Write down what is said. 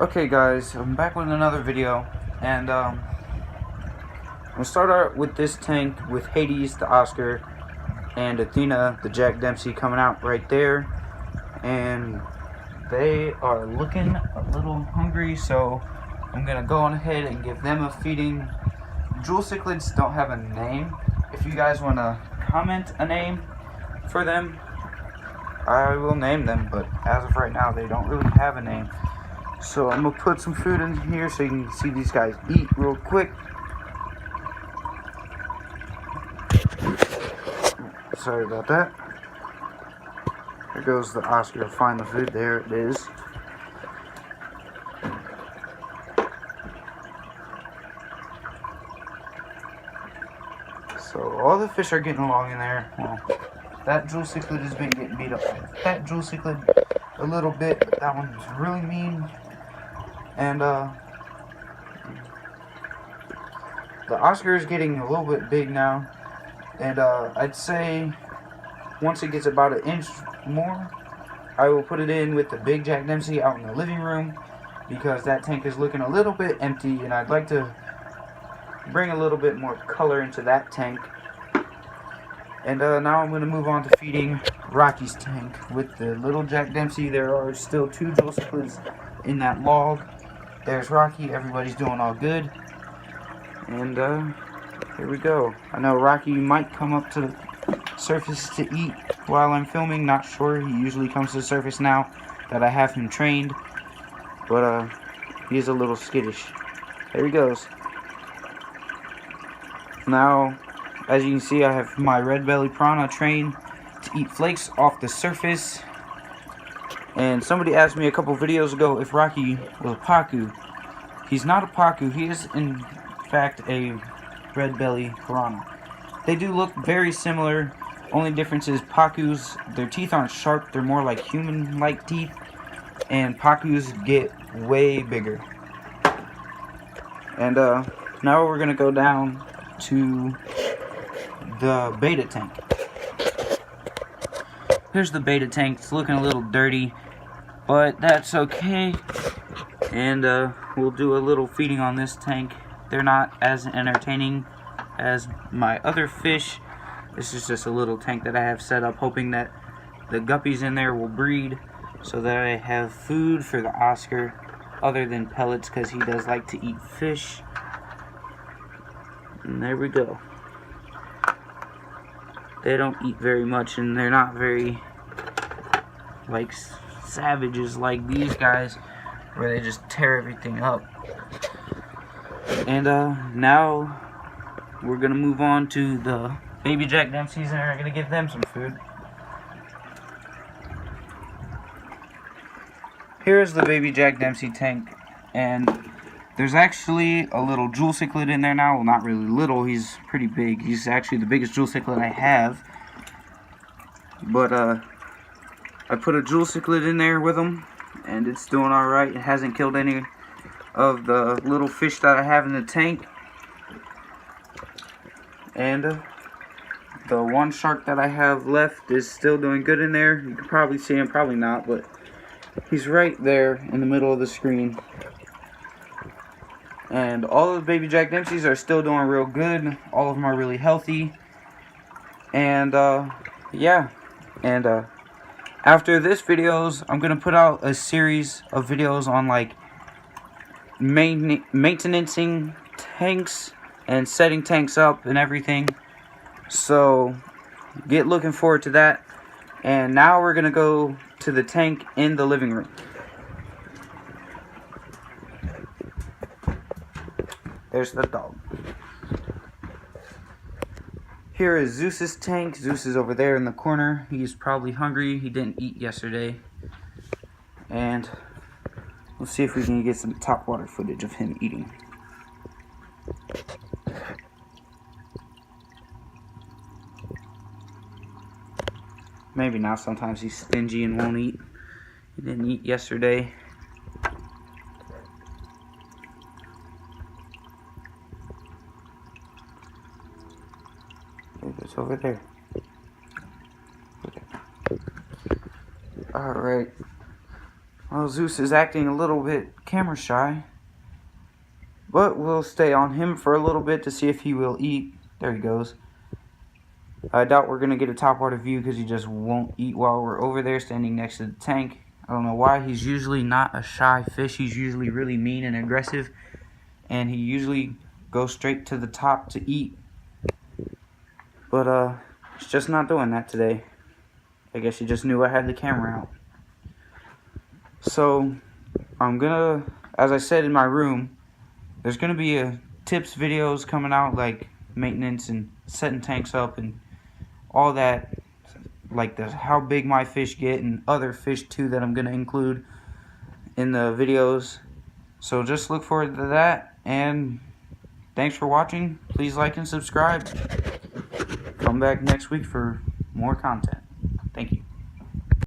Okay guys, I'm back with another video, and I'm gonna start out with this tank with Hades the Oscar and Athena the Jack Dempsey coming out right there, and they are looking a little hungry, so I'm gonna go on ahead and give them a feeding. Jewel cichlids don't have a name. If you guys want to comment a name for them, I will name them, but as of right now they don't really have a name. So I'm going to put some food in here so you can see these guys eat real quick. Sorry about that. There goes the Oscar to find the food. There it is. So all the fish are getting along in there. Well, that jewel cichlid has been getting beat up by that jewel cichlid a little bit, but that one's really mean. And the Oscar is getting a little bit big now, and I'd say once it gets about an inch more, I will put it in with the big Jack Dempsey out in the living room, because that tank is looking a little bit empty, and I'd like to bring a little bit more color into that tank. And now I'm going to move on to feeding Rocky's tank with the little Jack Dempsey. There are still 2 jewel cichlids in that log. There's Rocky. Everybody's doing all good. And here we go. I know Rocky might come up to the surface to eat while I'm filming. Not sure. He usually comes to the surface now that I have him trained. But he is a little skittish. There he goes. Now, as you can see, I have my red belly piranha trained to eat flakes off the surface. And somebody asked me a couple videos ago if Rocky was a Pacu. He's not a Pacu. He is, in fact, a red belly piranha. They do look very similar. Only difference is Pacus, their teeth aren't sharp. They're more like human-like teeth. And Pacus get way bigger. And now we're going to go down to the beta tank. Here's the beta tank. It's looking a little dirty, but that's okay. And we'll do a little feeding on this tank. They're not as entertaining as my other fish. This is just a little tank that I have set up, hoping that the guppies in there will breed so that I have food for the Oscar other than pellets, because he does like to eat fish. And there we go. They don't eat very much, and they're not very like savages like these guys where they just tear everything up. And now we're gonna move on to the baby Jack Dempseys, and we're gonna give them some food. Here's the baby Jack Dempsey tank, and there's actually a little jewel cichlid in there now. Well, not really little, he's pretty big. He's actually the biggest jewel cichlid I have. But I put a jewel cichlid in there with him, and it's doing alright. It hasn't killed any of the little fish that I have in the tank. And the one shark that I have left is still doing good in there. You can probably see him, probably not, but he's right there in the middle of the screen. And all of the baby Jack Dempseys are still doing real good. All of them are really healthy. And yeah. And after this videos, I'm gonna put out a series of videos on like maintaining tanks and setting tanks up and everything. So get looking forward to that. And now we're gonna go to the tank in the living room. There's the dog. Here is Zeus's tank. Zeus is over there in the corner. He's probably hungry. He didn't eat yesterday. And we'll see if we can get some top water footage of him eating. Maybe not. Sometimes he's stingy and won't eat. He didn't eat yesterday. It's over there. Alright. Well, Zeus is acting a little bit camera shy, but we'll stay on him for a little bit to see if he will eat. There he goes. I doubt we're going to get a top water view because he just won't eat while we're over there standing next to the tank. I don't know why. He's usually not a shy fish. He's usually really mean and aggressive, and he usually goes straight to the top to eat. But he's just not doing that today. I guess he just knew I had the camera out. So I'm gonna, as I said in my room, there's gonna be tips videos coming out, like maintenance and setting tanks up and all that, like how big my fish get and other fish too that I'm gonna include in the videos. So just look forward to that, and thanks for watching. Please like and subscribe. Come back next week for more content.